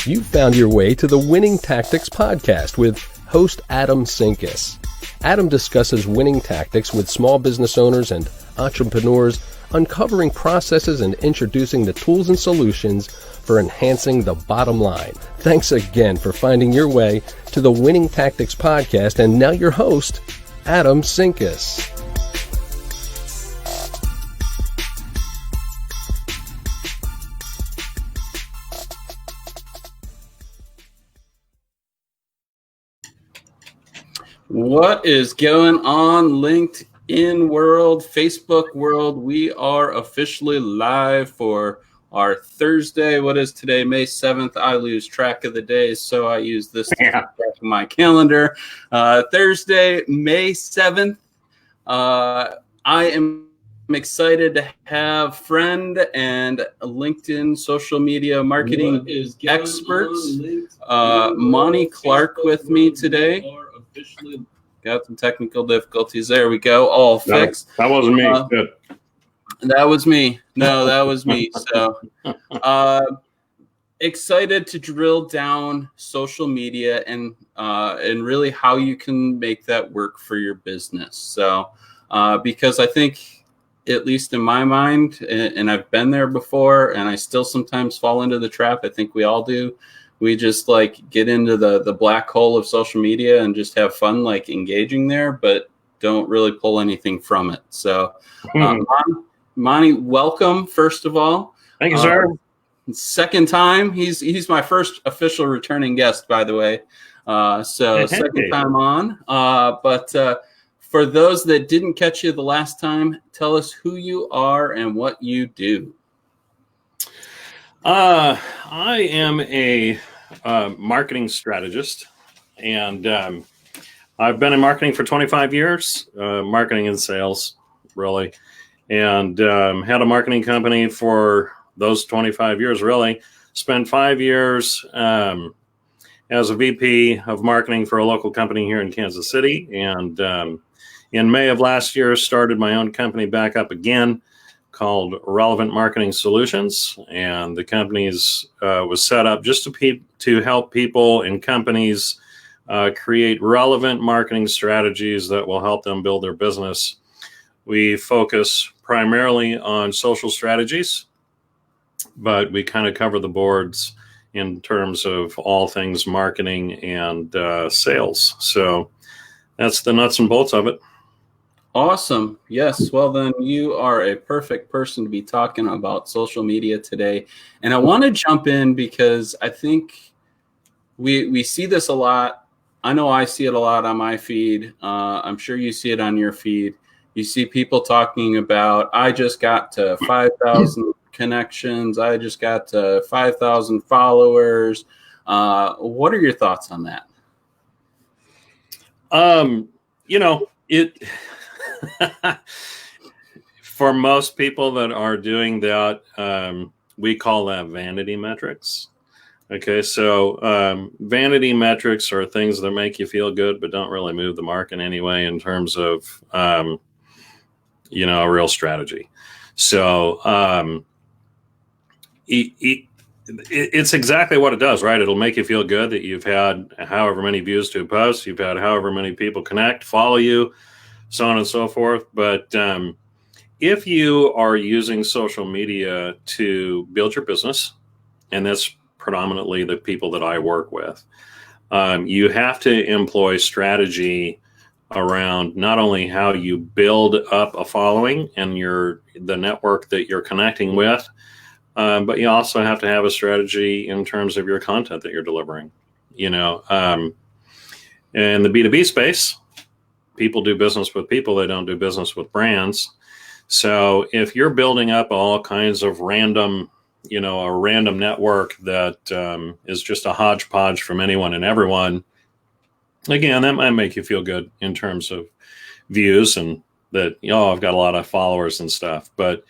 You found your way to the Winning Tactics podcast with host Adam Sinkus. Adam discusses winning tactics with small business owners and entrepreneurs, uncovering processes and introducing the tools and solutions for enhancing the bottom line. Thanks again for finding your way to the Winning Tactics podcast, and now your host, Adam Sinkus. What is going on, LinkedIn world, Facebook world? We are officially live for our Thursday. What is today, May 7th? I lose track of the days, so I use this to keep track of my calendar. Thursday, May 7th. I am excited to have friend and LinkedIn social media marketing experts, Monte Clark, with me today. Got some technical difficulties. There we go. All fixed. That wasn't me. Good. That was me. No, that was me. So excited to drill down social media and really how you can make that work for your business. So because I think, at least in my mind, and I've been there before, and I still sometimes fall into the trap. I think we all do. We just get into the black hole of social media and just have fun engaging there, but don't really pull anything from it. So, Monty, welcome, first of all. Thank you, sir. Second time. He's my first official returning guest, by the way. Second time on. But for those that didn't catch you the last time, tell us who you are and what you do. I am a marketing strategist, and I've been in marketing for 25 years, marketing and sales, really, and had a marketing company for those 25 years, really. Spent 5 years as a VP of marketing for a local company here in Kansas City, and in May of last year, started my own company back up again, called Relevant Marketing Solutions, and the company was set up just to help people and companies create relevant marketing strategies that will help them build their business. We focus primarily on social strategies, but we kind of cover the boards in terms of all things marketing and sales. So that's the nuts and bolts of it. Awesome. Yes. Well, then you are a perfect person to be talking about social media today. And I want to jump in because I think we see this a lot. I know I see it a lot on my feed. I'm sure you see it on your feed. You see people talking about, I just got to 5,000 connections. I just got to 5,000 followers. What are your thoughts on that? For most people that are doing that, we call that vanity metrics. Okay, so vanity metrics are things that make you feel good but don't really move the market anyway in terms of a real strategy. So it's exactly what it does, right? It'll make you feel good that you've had however many views to a post, you've had however many people connect, follow you, so on and so forth. But if you are using social media to build your business, and that's predominantly the people that I work with, you have to employ strategy around not only how you build up a following and the network that you're connecting with, but you also have to have a strategy in terms of your content that you're delivering. In the B2B space, people do business with people. They don't do business with brands. So if you're building up all kinds of random, a random network that is just a hodgepodge from anyone and everyone, again, that might make you feel good in terms of views and that, I've got a lot of followers and stuff. But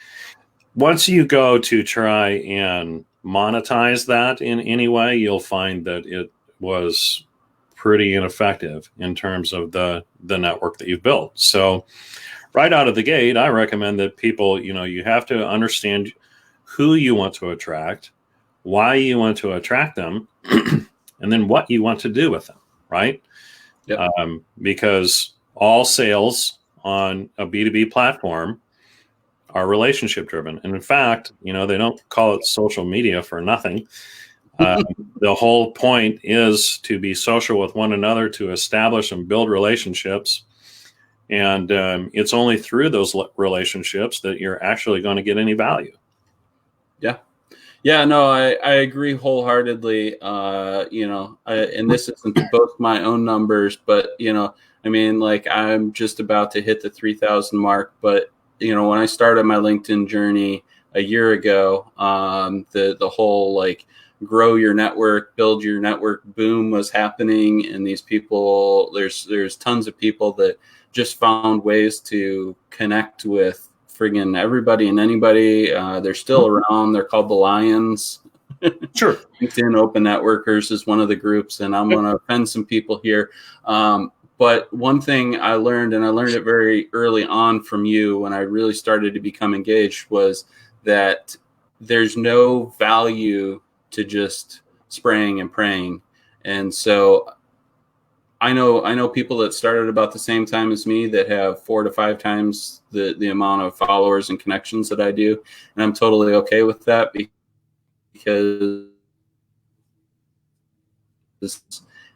once you go to try and monetize that in any way, you'll find that it was pretty ineffective in terms of the network that you've built. So right out of the gate, I recommend that people, you have to understand who you want to attract, why you want to attract them, and then what you want to do with them, right? Yep. Because all sales on a B2B platform are relationship driven. And in fact, they don't call it social media for nothing. The whole point is to be social with one another, to establish and build relationships. And it's only through those relationships that you're actually going to get any value. Yeah. Yeah, no, I agree wholeheartedly. And this isn't to boast my own numbers, but, like I'm just about to hit the 3,000 mark. But, when I started my LinkedIn journey a year ago, the whole like grow your network, build your network boom was happening. And these people, there's tons of people that just found ways to connect with friggin' everybody and anybody. They're still around. They're called the Lions. Sure. LinkedIn Open Networkers is one of the groups, and I'm going to offend some people here. But one thing I learned, and I learned it very early on from you when I really started to become engaged, was that there's no value to just spraying and praying. And so I know people that started about the same time as me that have 4 to 5 times the amount of followers and connections that I do. And I'm totally okay with that because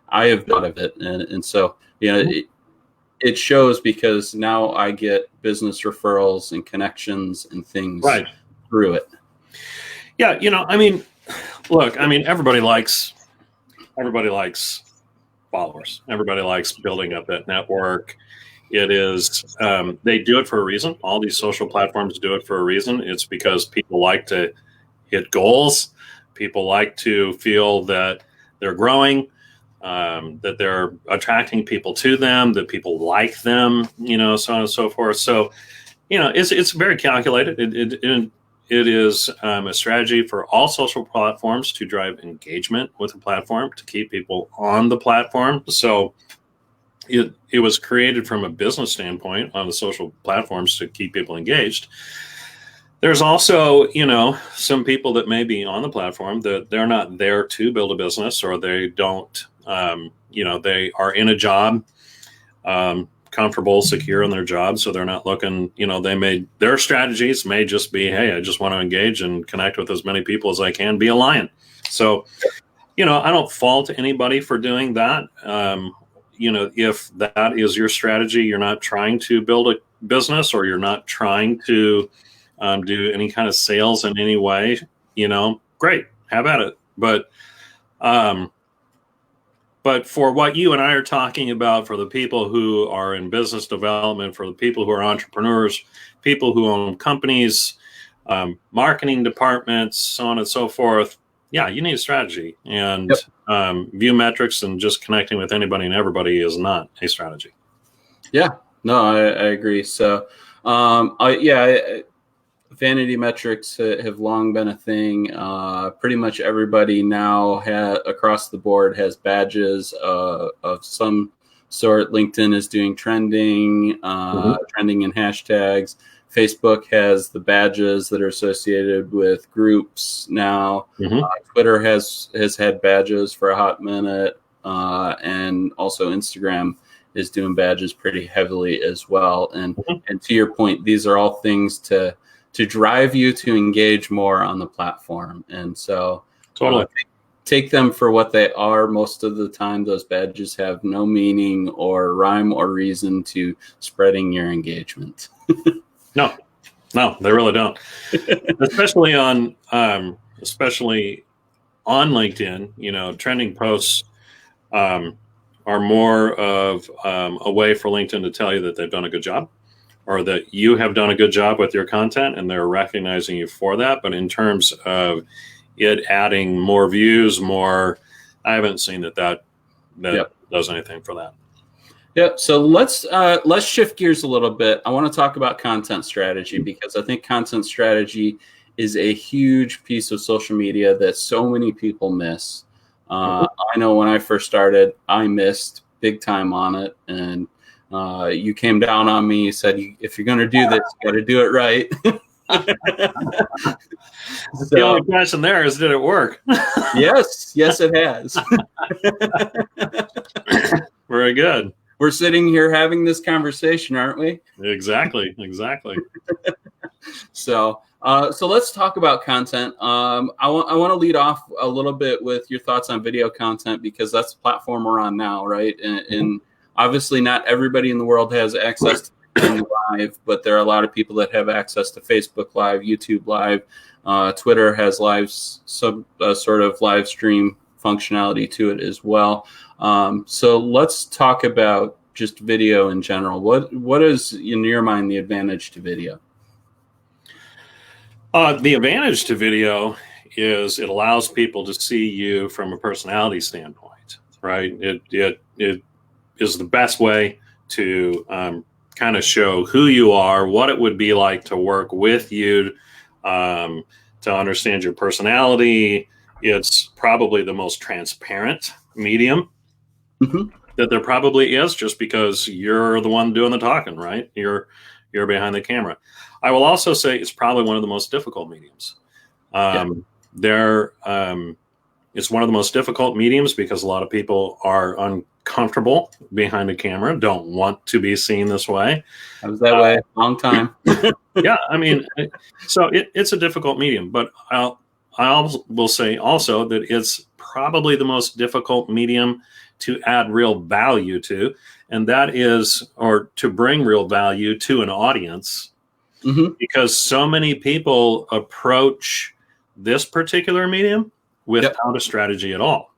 I have done of it. And so, it shows because now I get business referrals and connections and things through it. Yeah. Look, everybody likes followers. Everybody likes building up that network. It is, they do it for a reason. All these social platforms do it for a reason. It's because people like to hit goals. People like to feel that they're growing, that they're attracting people to them, that people like them, so on and so forth. So, it's very calculated. It is a strategy for all social platforms to drive engagement with the platform, to keep people on the platform. So it was created from a business standpoint on the social platforms to keep people engaged. There's also, some people that may be on the platform that they're not there to build a business, or they don't, they are in a job, comfortable, secure in their job. So they're not looking, their strategies may just be, hey, I just want to engage and connect with as many people as I can, be a lion. So, I don't fault anybody for doing that. If that is your strategy, you're not trying to build a business, or you're not trying to do any kind of sales in any way, great, have at it. But for what you and I are talking about, for the people who are in business development, for the people who are entrepreneurs, people who own companies, marketing departments, so on and so forth, yeah, you need a strategy. And view metrics and just connecting with anybody and everybody is not a strategy. Yeah, no, I agree. So, vanity metrics have long been a thing. Pretty much everybody now across the board has badges of some sort. LinkedIn is doing trending, trending in hashtags. Facebook has the badges that are associated with groups now. Twitter has had badges for a hot minute, and also Instagram is doing badges pretty heavily as well. And to your point, these are all things to drive you to engage more on the platform. And so totally take them for what they are. Most of the time, those badges have no meaning or rhyme or reason to spreading your engagement. No, they really don't. especially on LinkedIn, trending posts are more of a way for LinkedIn to tell you that they've done a good job, or that you have done a good job with your content, and they're recognizing you for that. But in terms of it adding more views, I haven't seen that does anything for that. Yep. So let's shift gears a little bit. I want to talk about content strategy, because I think content strategy is a huge piece of social media that so many people miss. I know when I first started, I missed big time on it, and you came down on me. You said, if you're going to do this, you got to do it right. The only question there is, did it work? Yes, it has. Very good. We're sitting here having this conversation, aren't we? Exactly. So let's talk about content. I want to lead off a little bit with your thoughts on video content, because that's the platform we're on now, right? And obviously not everybody in the world has access to Live, but there are a lot of people that have access to Facebook Live, YouTube Live. Twitter has sort of live stream functionality to it as well. So let's talk about just video in general. What is, in your mind, the advantage to video? The advantage to video is it allows people to see you from a personality standpoint, right? It is the best way to kind of show who you are, what it would be like to work with you, to understand your personality. It's probably the most transparent medium that there probably is, just because you're the one doing the talking, right? You're behind the camera. I will also say it's probably one of the most difficult mediums. It's one of the most difficult mediums because a lot of people are uncomfortable behind a camera, don't want to be seen this way. I was that way a long time. Yeah, I mean, so it's a difficult medium, but I will say also that it's probably the most difficult medium to add real value to, and that is, or to bring real value to an audience. Because so many people approach this particular medium without a strategy at all.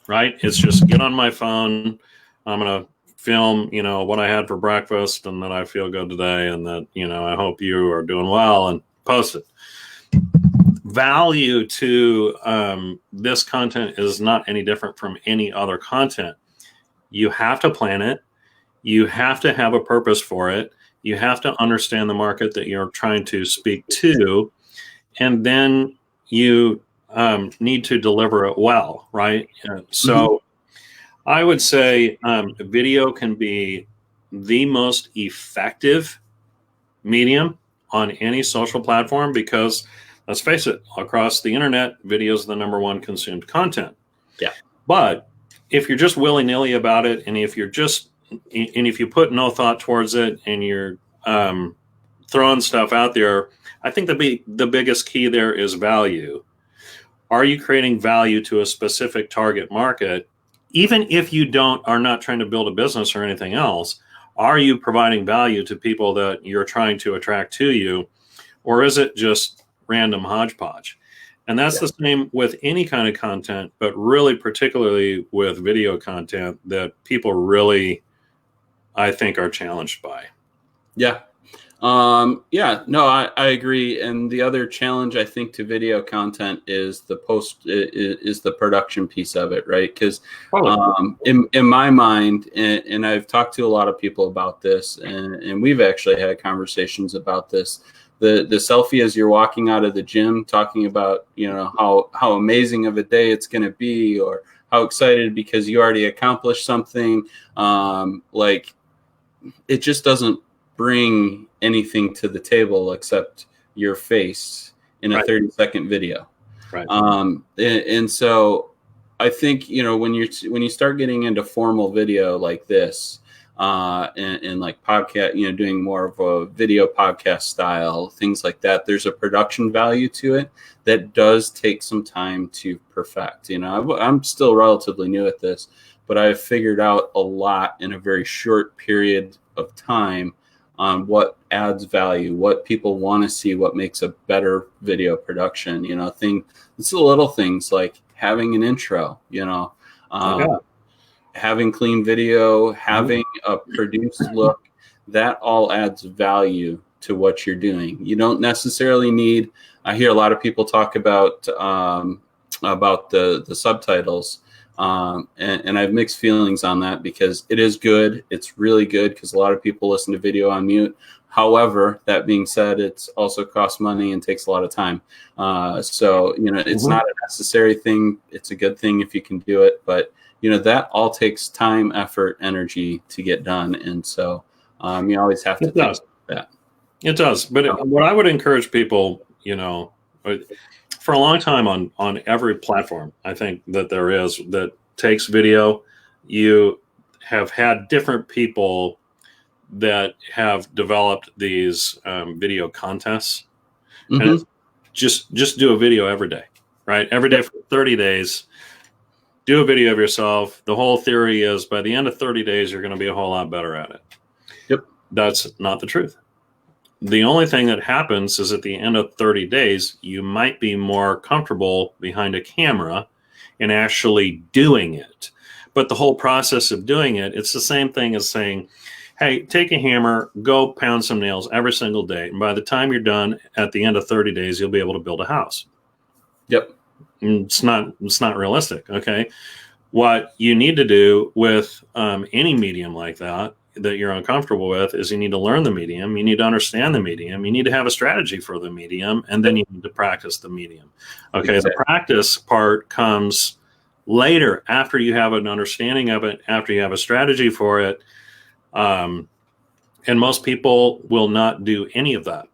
Right? It's just get on my phone. I'm going to film, what I had for breakfast and that I feel good today and that, I hope you are doing well, and post it. Value to this content is not any different from any other content. You have to plan it. You have to have a purpose for it. You have to understand the market that you're trying to speak to, and then you need to deliver it well, right? So I would say video can be the most effective medium on any social platform because, let's face it, across the internet, video is the number one consumed content. But if you're just willy-nilly about it, and if you put no thought towards it and you're throwing stuff out there, I think the biggest key there is value. Are you creating value to a specific target market? Even if you are not trying to build a business or anything else, are you providing value to people that you're trying to attract to you? Or is it just random hodgepodge? And that's the same with any kind of content, but really particularly with video content that people really, I think, are challenged by. I agree. And the other challenge, I think, to video content is the production piece of it, right? Because in my mind, and I've talked to a lot of people about this, and we've actually had conversations about this. The selfie as you're walking out of the gym, talking about how amazing of a day it's going to be, or how excited because you already accomplished something. Like, it just doesn't bring anything to the table except your face in a 30-second video. And so I think, when you start getting into formal video like this, and like podcast, doing more of a video podcast style, things like that, there's a production value to it that does take some time to perfect. I'm still relatively new at this, but I've figured out a lot in a very short period of time on what adds value, what people want to see, what makes a better video production. It's the little things like having an intro, having clean video, having a produced look, that all adds value to what you're doing. You don't necessarily need, I hear a lot of people talk about the subtitles. And I have mixed feelings on that because it is good. It's really good because a lot of people listen to video on mute. However, that being said, it's also costs money and takes a lot of time. So it's not a necessary thing. It's a good thing if you can do it. But, that all takes time, effort, energy to get done. And so you always have to think about that. It does. But what I would encourage people, for a long time on every platform, I think that there is that takes video, you have had different people that have developed these video contests. And it's just do a video every day, right? Every day for 30 days, do a video of yourself. The whole theory is by the end of 30 days, you're going to be a whole lot better at it. Yep. That's not the truth. The only thing that happens is at the end of 30 days, you might be more comfortable behind a camera and actually doing it. But the whole process of doing it, it's the same thing as saying, hey, take a hammer, go pound some nails every single day. And by the time you're done at the end of 30 days, you'll be able to build a house. Yep. It's not realistic. Okay. What you need to do with any medium like that you're uncomfortable with is you need to learn the medium. You need to understand the medium. You need to have a strategy for the medium, and then you need to practice the medium. Okay. Exactly. The practice part comes later after you have an understanding of it, after you have a strategy for it. And most people will not do any of that.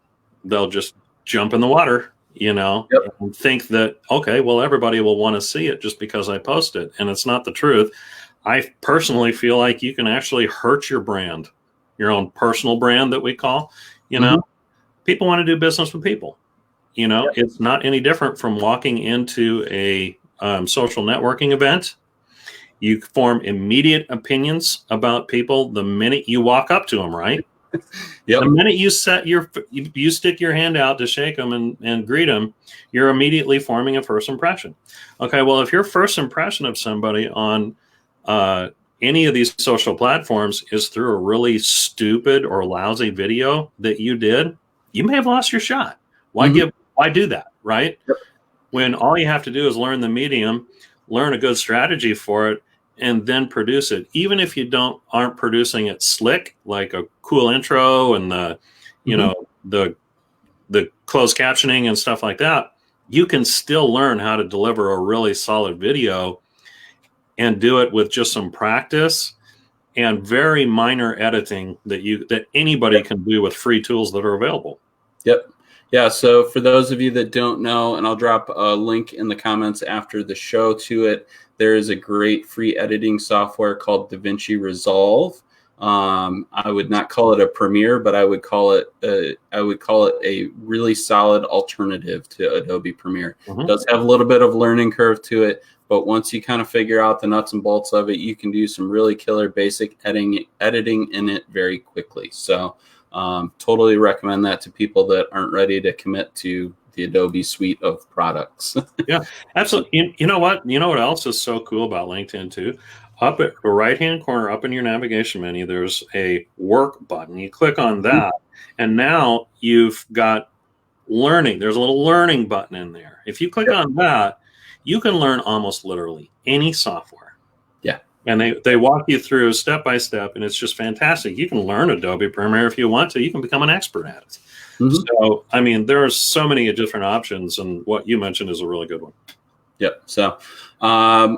They'll just jump in the water, and think that, okay, well, everybody will want to see it just because I post it. And it's not the truth. I personally feel like you can actually hurt your brand, your own personal brand that we call, people want to do business with people. It's not any different from walking into a social networking event. You form immediate opinions about people the minute you walk up to them, right? Yep. The minute you you stick your hand out to shake them and greet them, you're immediately forming a first impression. Okay, well, if your first impression of somebody on any of these social platforms is through a really stupid or lousy video that you did, you may have lost your shot. Why do that, right? Yep. When all you have to do is learn the medium, learn a good strategy for it, and then produce it. Even if you aren't producing it slick, like a cool intro and the closed captioning and stuff like that, you can still learn how to deliver a really solid video and do it with just some practice and very minor editing that anybody can do with free tools that are available. Yep. Yeah, so for those of you that don't know, and I'll drop a link in the comments after the show to it, there is a great free editing software called DaVinci Resolve. I would not call it a Premiere, but I would call it a really solid alternative to Adobe Premiere. It does have a little bit of learning curve to it, but once you kind of figure out the nuts and bolts of it, you can do some really killer basic editing in it very quickly. So totally recommend that to people that aren't ready to commit to the Adobe suite of products. Yeah, absolutely. You know what? You know what else is so cool about LinkedIn too? Up at the right-hand corner, up in your navigation menu, there's a work button. You click on that, and now you've got learning. There's a little learning button in there. If you click on that, you can learn almost literally any software. Yeah. And they walk you through step by step, and it's just fantastic. You can learn Adobe Premiere if you want to. You can become an expert at it. So, I mean, there are so many different options, and what you mentioned is a really good one. Yep. So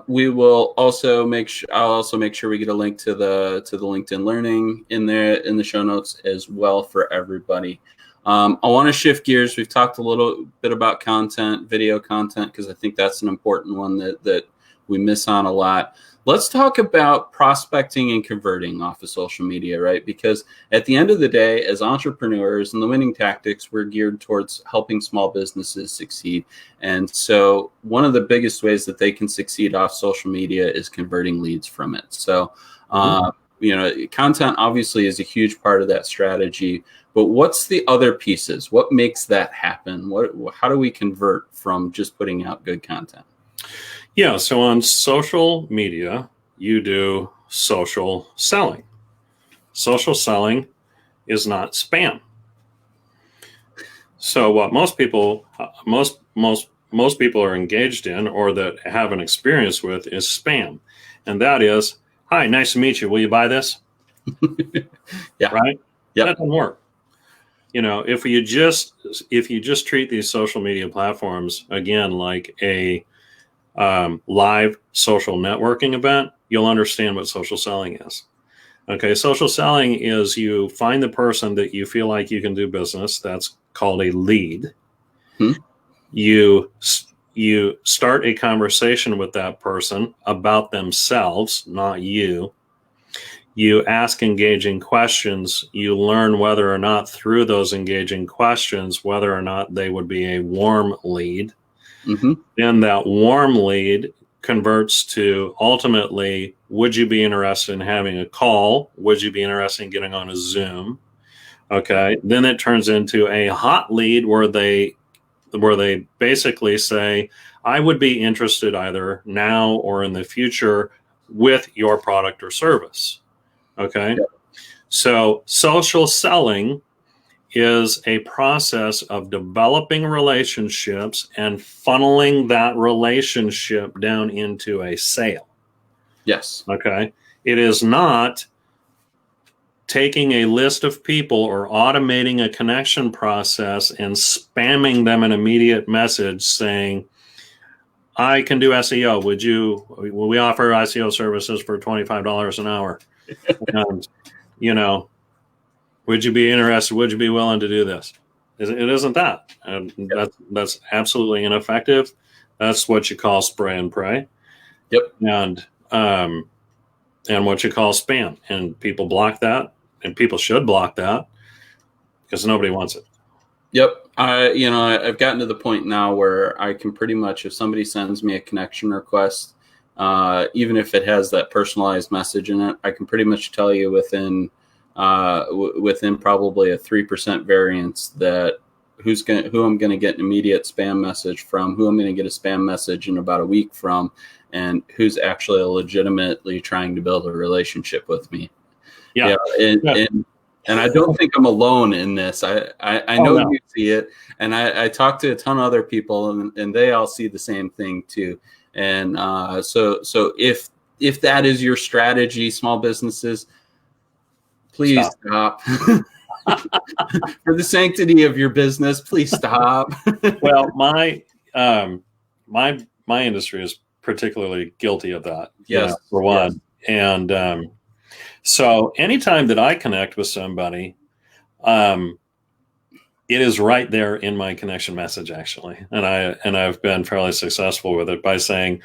we will also I'll also make sure we get a link to the LinkedIn Learning in the show notes as well for everybody. I want to shift gears. We've talked a little bit about content, video content, because I think that's an important one that we miss on a lot. Let's talk about prospecting and converting off of social media, right? Because at the end of the day, as entrepreneurs and the winning tactics, we're geared towards helping small businesses succeed. And so one of the biggest ways that they can succeed off social media is converting leads from it. So, content obviously is a huge part of that strategy, but what's the other pieces? What makes that happen? How do we convert from just putting out good content? Yeah, so on social media, you do social selling. Social selling is not spam. So what most people are engaged in or that have an experience with is spam. And that is, hi, nice to meet you. Will you buy this? Yeah. Right? Yeah. That doesn't work. If you just treat these social media platforms again like a live social networking event, you'll understand what social selling is. Okay, social selling is you find the person that you feel like you can do business. That's called a lead. Hmm. You start a conversation with that person about themselves, not you. You ask engaging questions. You learn whether or not through those engaging questions, whether or not they would be a warm lead. Mm-hmm. Then that warm lead converts to ultimately, would you be interested in having a call? Would you be interested in getting on a Zoom? Okay. Then it turns into a hot lead where they basically say, I would be interested either now or in the future with your product or service. Okay. Yep. So social selling is a process of developing relationships and funneling that relationship down into a sale. Yes. Okay. It is not taking a list of people or automating a connection process and spamming them an immediate message saying, I can do SEO. Will we offer SEO services for $25 an hour? And, would you be interested? Would you be willing to do this? It isn't that. And Yep. that's absolutely ineffective. That's what you call spray and pray. Yep. And what you call spam. And people block that, and people should block that because nobody wants it. Yep. I've gotten to the point now where I can pretty much, if somebody sends me a connection request, even if it has that personalized message in it, I can pretty much tell you within probably a 3% variance that who I'm going to get an immediate spam message from, who I'm going to get a spam message in about a week from, and who's actually legitimately trying to build a relationship with me. Yeah. And I don't think I'm alone in this. I know you see it, and I talk to a ton of other people, and they all see the same thing too. And so if that is your strategy, small businesses, please stop. For the sanctity of your business, please stop. Well, my industry is particularly guilty of that. Yes, for one. Yes. And so anytime that I connect with somebody, it is right there in my connection message, actually. And I've been fairly successful with it by saying,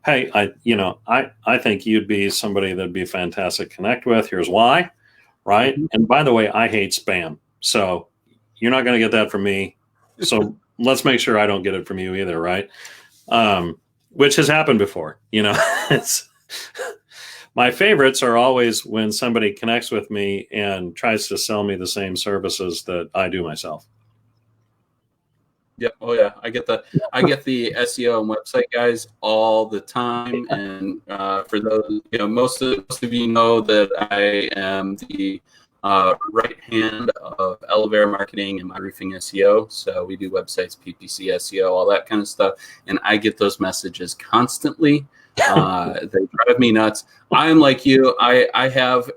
hey, I think you'd be somebody that'd be fantastic to connect with. Here's why. Right. Mm-hmm. And by the way, I hate spam. So you're not going to get that from me. So let's make sure I don't get it from you either. Right. Which has happened before. It's my favorites are always when somebody connects with me and tries to sell me the same services that I do myself. Yep. Oh yeah. I get the SEO and website guys all the time. And for those, most of you know that I am the right hand of Elevera Marketing and My Roofing SEO. So we do websites, PPC, SEO, all that kind of stuff. And I get those messages constantly. They drive me nuts. I'm like you. I have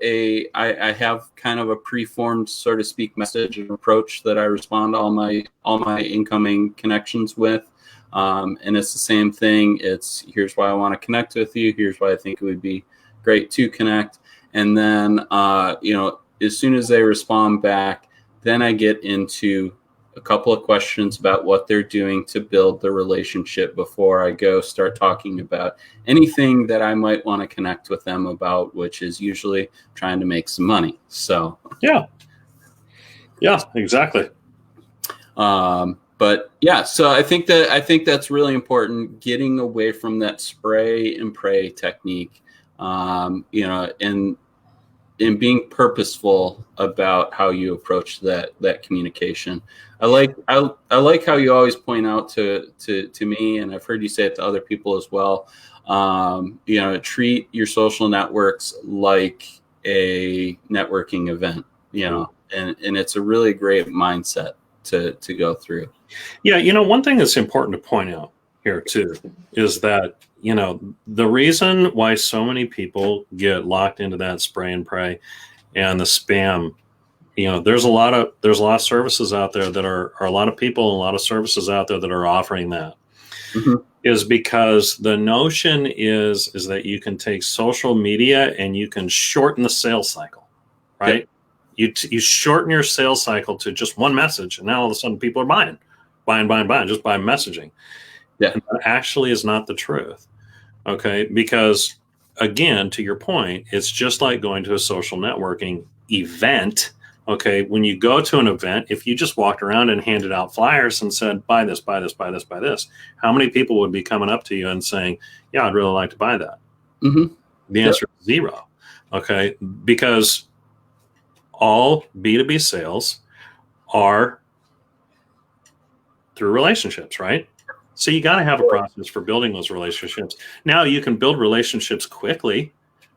kind of a preformed, so to speak, message and approach that I respond to all my incoming connections with. And it's the same thing. It's here's why I want to connect with you. Here's why I think it would be great to connect. And then as soon as they respond back, then I get into a couple of questions about what they're doing to build the relationship before I go start talking about anything that I might want to connect with them about, which is usually trying to make some money. So yeah, exactly. But yeah, so I think that's really important, getting away from that spray and pray technique, and being purposeful about how you approach that communication. I like how you always point out to me, and I've heard you say it to other people as well. Treat your social networks like a networking event, and it's a really great mindset to go through. Yeah, one thing that's important to point out here too is that the reason why so many people get locked into that spray and pray and the spam, there's a lot of services out there that are a lot of people and a lot of services out there that are offering that. Mm-hmm. is because the notion is that you can take social media and you can shorten the sales cycle, right? Yep. You shorten your sales cycle to just one message, and now all of a sudden people are buying just by messaging. Yeah. And that actually is not the truth, okay? Because again, to your point, it's just like going to a social networking event. Okay, when you go to an event, if you just walked around and handed out flyers and said, buy this, buy this, buy this, buy this, how many people would be coming up to you and saying, yeah, I'd really like to buy that? Mm-hmm. The answer is zero. Okay, because all B2B sales are through relationships, right? So you got to have a process for building those relationships. Now you can build relationships quickly.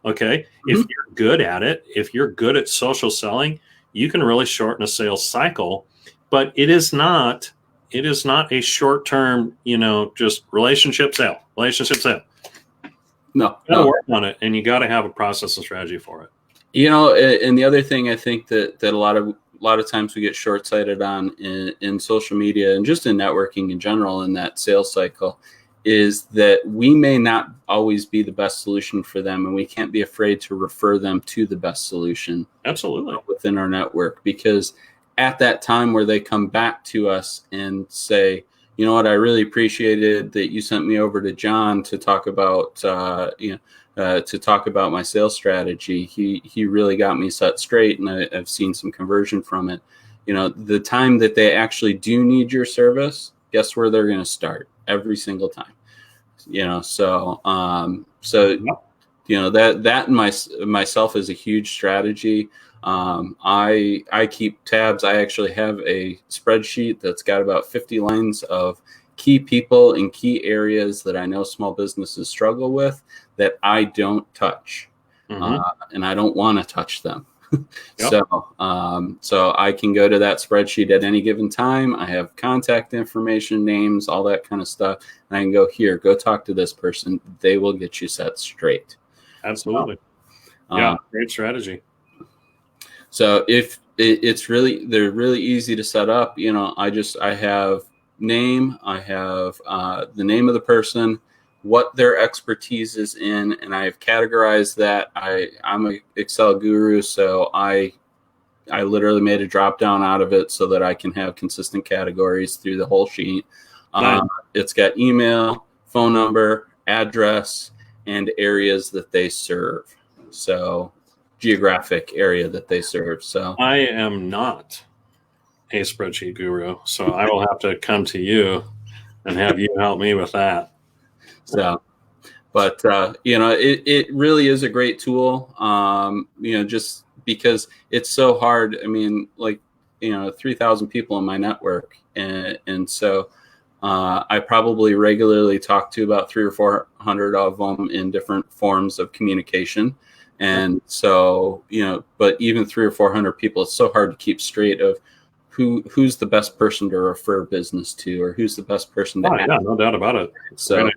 Okay, if you're good at it, if you're good at social selling, you can really shorten a sales cycle, but it is not a short-term, just relationship sale. No. You got to work on it, and you got to have a process and strategy for it. And the other thing I think that a lot of times we get short-sighted on in social media and just in networking in general in that sales cycle is that we may not always be the best solution for them, and we can't be afraid to refer them to the best solution. Absolutely. Within our network, because at that time where they come back to us and say, you know what, I really appreciated that you sent me over to John to talk about, to talk about my sales strategy. He really got me set straight, and I've seen some conversion from it. The time that they actually do need your service, guess where they're going to start every single time. That myself is a huge strategy. I keep tabs. I actually have a spreadsheet that's got about 50 lines of key people in key areas that I know small businesses struggle with that I don't touch, and I don't want to touch them. Yep. So I can go to that spreadsheet at any given time. I have contact information, names, all that kind of stuff. And I can go talk to this person. They will get you set straight. Absolutely. Great strategy. So if they're really easy to set up. I have name, I have the name of the person, what their expertise is in, and I've categorized that. I'm an Excel guru, so I literally made a drop down out of it so that I can have consistent categories through the whole sheet. Nice. It's got email, phone number, address, and areas that they serve. So geographic area that they serve. So I am not a spreadsheet guru, so I will have to come to you and have you help me with that. So, but it really is a great tool. Just because it's so hard. I mean, 3,000 people in my network, and so I probably regularly talk to about 300 or 400 of them in different forms of communication. And so, but even 300 or 400 people, it's so hard to keep straight of who's the best person to refer business to, or who's the best person to yeah, no doubt about it. So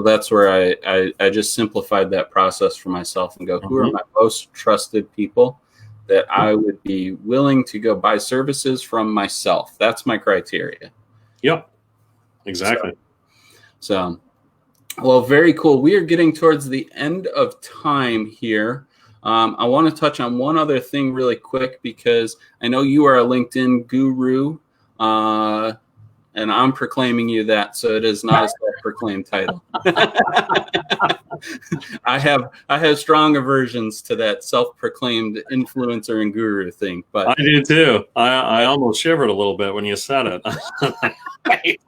that's where I just simplified that process for myself and go, who are my most trusted people that I would be willing to go buy services from myself? That's my criteria. Yep, exactly. So well, very cool. We are getting towards the end of time here. I want to touch on one other thing really quick, because I know you are a LinkedIn guru, and I'm proclaiming you that, so it is not a self-proclaimed title. I have strong aversions to that self-proclaimed influencer and guru thing. But I do too. I almost shivered a little bit when you said it.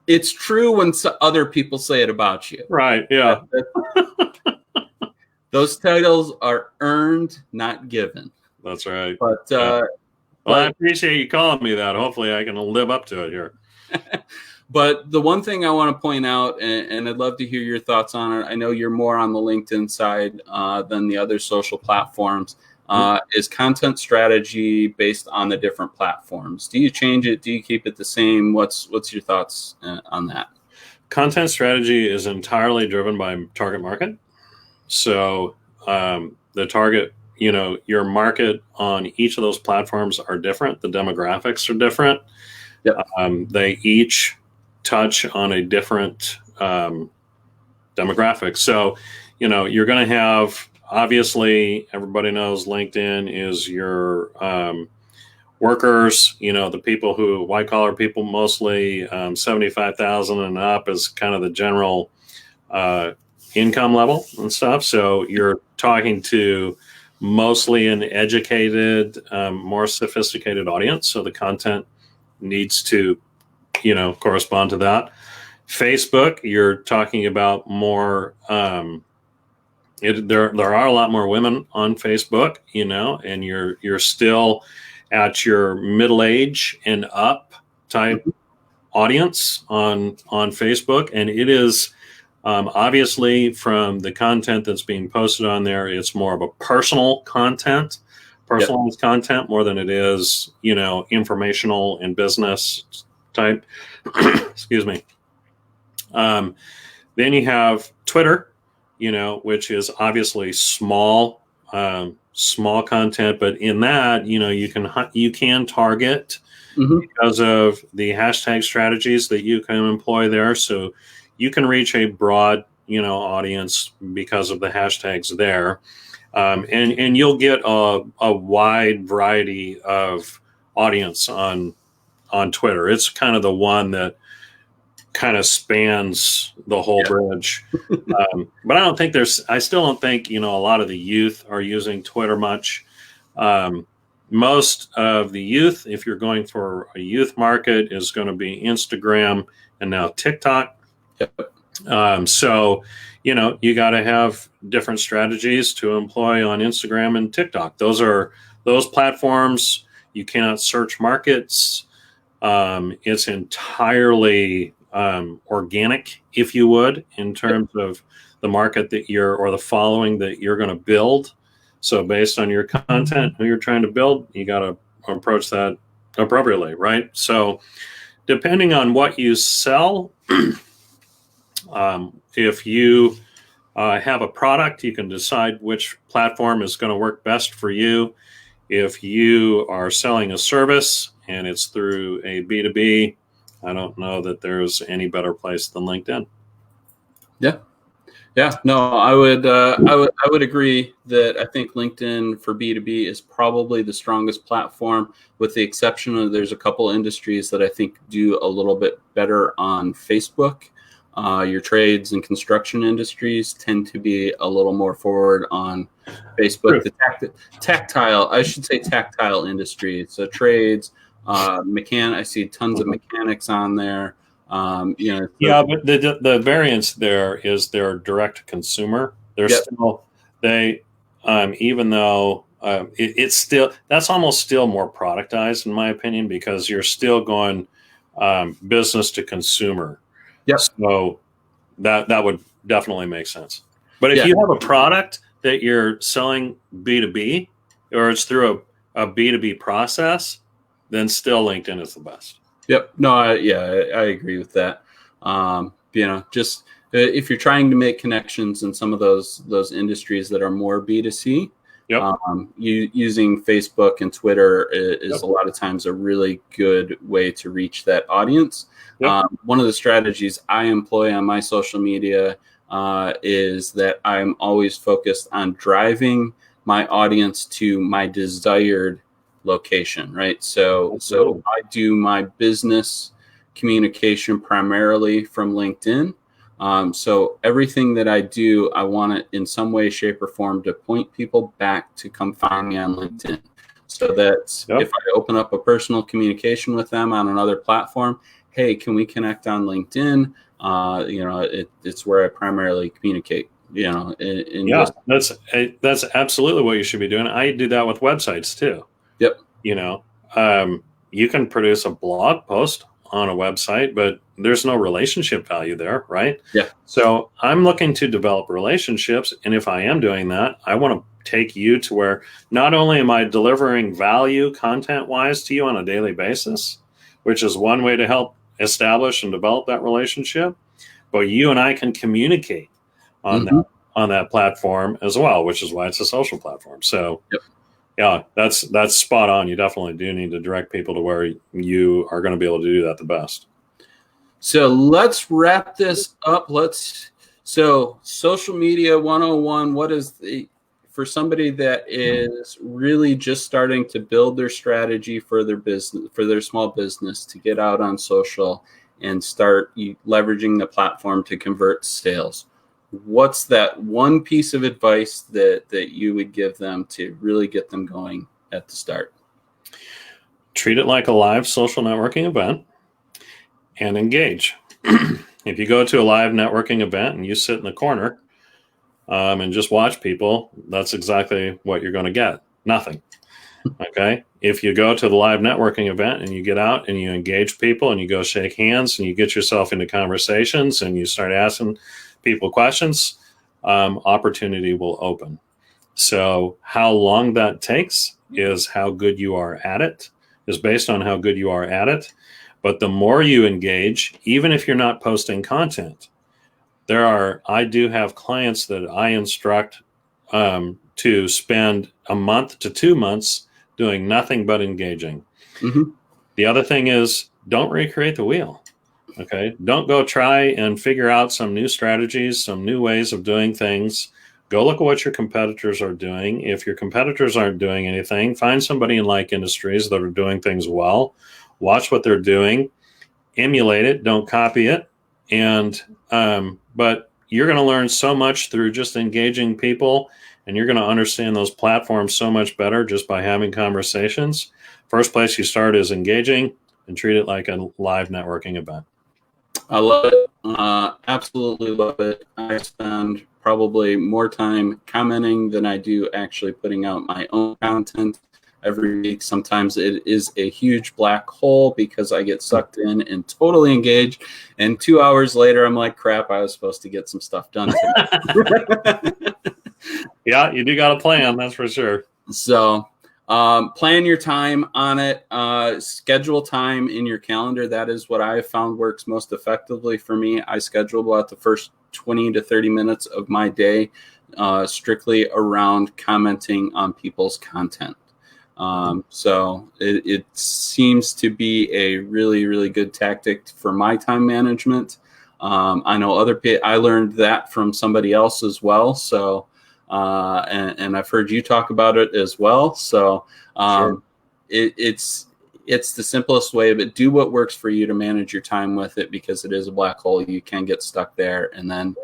It's true when other people say it about you. Right, yeah. Those titles are earned, not given. That's right. But well, I appreciate you calling me that. Hopefully I can live up to it here. But the one thing I want to point out, and I'd love to hear your thoughts on it, I know you're more on the LinkedIn side than the other social platforms, is content strategy based on the different platforms. Do you change it? Do you keep it the same? What's your thoughts on that? Content strategy is entirely driven by target market. So the target, your market on each of those platforms are different. The demographics are different. Yep. They each touch on a different demographic. So, you're going to have, obviously, everybody knows LinkedIn is your workers, the people who, white collar people mostly, 75,000 and up is kind of the general income level and stuff. So you're talking to mostly an educated, more sophisticated audience. So the content needs to, correspond to that. Facebook, you're talking about more, there are a lot more women on Facebook, and you're still at your middle age and up type audience on Facebook, and it is obviously from the content that's being posted on there, it's more of a personalized content more than it is, informational and business type. Excuse me. Then you have Twitter, which is obviously small content, but in that, you can target because of the hashtag strategies that you can employ there. So you can reach a broad, audience because of the hashtags there. And you'll get a wide variety of audience on Twitter. It's kind of the one that kind of spans the whole bridge. But I still don't think, a lot of the youth are using Twitter much. Most of the youth, if you're going for a youth market, is going to be Instagram and now TikTok. So, you got to have different strategies to employ on Instagram and TikTok. Those platforms, you cannot search markets. It's entirely organic, if you would, in terms of the market that or the following that you're going to build. So based on your content, who you're trying to build, you got to approach that appropriately, right? So depending on what you sell, if you have a product, you can decide which platform is going to work best for you. If you are selling a service and it's through a B2B, I don't know that there's any better place than LinkedIn. Yeah, no, I would agree that I think LinkedIn for B2B is probably the strongest platform, with the exception of there's a couple industries that I think do a little bit better on Facebook. Your trades and construction industries tend to be a little more forward on Facebook. The tactile industries, so trades, I see tons of mechanics on there. But the variance there is they're direct to consumer. They're still even though it's still, that's almost still more productized in my opinion, because you're still going business to consumer. So that would definitely make sense. But if you have a product that you're selling B2B, or it's through a B2B process, then still LinkedIn is the best. No, I agree with that. Just if you're trying to make connections in some of those industries that are more B2C, using Facebook and Twitter is a lot of times a really good way to reach that audience. One of the strategies I employ on my social media is that I'm always focused on driving my audience to my desired location, right? So I do my business communication primarily from LinkedIn. So everything that I do, I want it in some way, shape, or form to point people back to come find me on LinkedIn. So that if I open up a personal communication with them on another platform, hey, can we connect on LinkedIn? It's where I primarily communicate. That's absolutely what you should be doing. I do that with websites too. You can produce a blog post on a website, but there's no relationship value there, right? So I'm looking to develop relationships, and if I am doing that, I want to take you to where not only am I delivering value content-wise to you on a daily basis, which is one way to help establish and develop that relationship, but you and I can communicate on that platform as well, which is why it's a social platform. So that's spot on. You definitely do need to direct people to where you are going to be able to do that the best. So let's wrap this up. So social media 101, what is for somebody that is really just starting to build their strategy for their business, for their small business, to get out on social and start leveraging the platform to convert sales? What's that one piece of advice that you would give them to really get them going at the start? Treat it like a live social networking event and engage. If you go to a live networking event and you sit in the corner and just watch people, that's exactly what you're going to get. Nothing. Okay. If you go to the live networking event and you get out and you engage people and you go shake hands and you get yourself into conversations and you start asking people questions, opportunity will open. So how long that takes is how good you are at it, is based on how good you are at it. But the more you engage, even if you're not posting content, I do have clients that I instruct to spend a month to 2 months doing nothing but engaging. Mm-hmm. The other thing is, don't recreate the wheel. Okay. Don't go try and figure out some new strategies, some new ways of doing things. Go look at what your competitors are doing. If your competitors aren't doing anything, find somebody in like industries that are doing things well. Watch what they're doing, emulate it, don't copy it. And, but you're going to learn so much through just engaging people, and you're going to understand those platforms so much better just by having conversations. First place you start is engaging, and treat it like a live networking event. I love it. Absolutely love it. I spend probably more time commenting than I do actually putting out my own content every week. Sometimes it is a huge black hole because I get sucked in and totally engaged. And 2 hours later, I'm like, crap, I was supposed to get some stuff done today. Yeah, you do got a plan, that's for sure. So plan your time on it. Schedule time in your calendar. That is what I have found works most effectively for me. I schedule about the first 20 to 30 minutes of my day strictly around commenting on people's content. So it seems to be a really, really good tactic for my time management. I know I learned that from somebody else as well. So, and I've heard you talk about it as well. So, Sure. It's the simplest way of it. Do what works for you to manage your time with it, because it is a black hole. You can get stuck there and then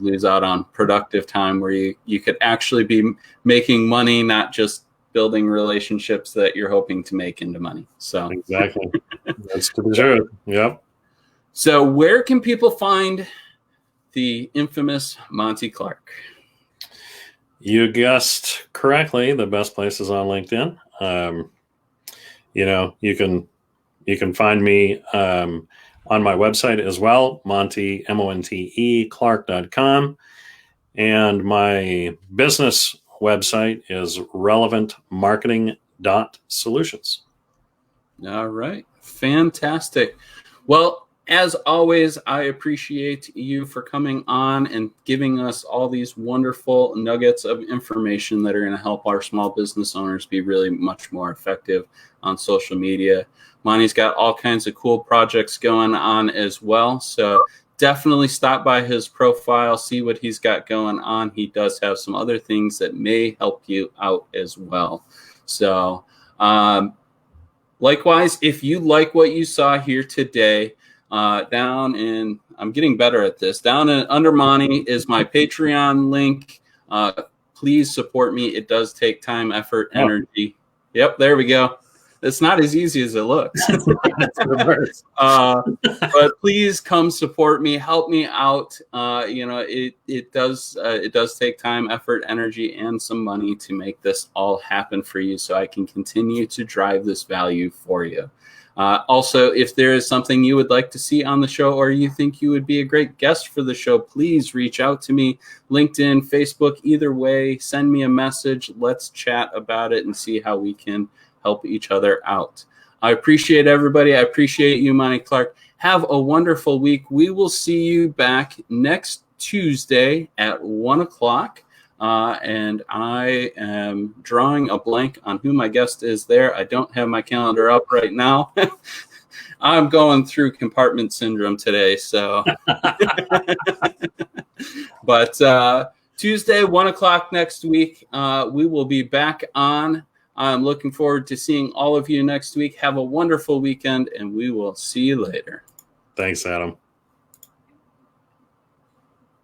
lose out on productive time where you could actually be making money, not just building relationships that you're hoping to make into money. So Exactly. That's to be true. Yep. So where can people find the infamous Monte Clark? You guessed correctly. The best place is on LinkedIn. You can find me on my website as well, Monte, MONTE, Clark.com. And my business website is relevantmarketing.solutions. All right. Fantastic. Well, as always, I appreciate you for coming on and giving us all these wonderful nuggets of information that are going to help our small business owners be really much more effective on social media. Monty's got all kinds of cool projects going on as well. So definitely stop by his profile, see what he's got going on. He does have some other things that may help you out as well. So likewise, if you like what you saw here today, I'm getting better at this. Under Monty is my Patreon link. Please support me. It does take time, effort, energy. Yep, there we go. It's not as easy as it looks. But please come support me, help me out. It does take time, effort, energy, and some money to make this all happen for you, so I can continue to drive this value for you. Also, if there is something you would like to see on the show, or you think you would be a great guest for the show, please reach out to me. LinkedIn, Facebook, either way, send me a message. Let's chat about it and see how we can help each other out. I appreciate everybody. I appreciate you, Monte Clark. Have a wonderful week. We will see you back next Tuesday at 1:00. And I am drawing a blank on who my guest is there. I don't have my calendar up right now. I'm going through compartment syndrome today. So, but Tuesday, 1:00 next week, we will be back on. I'm looking forward to seeing all of you next week. Have a wonderful weekend, and we will see you later. Thanks, Adam.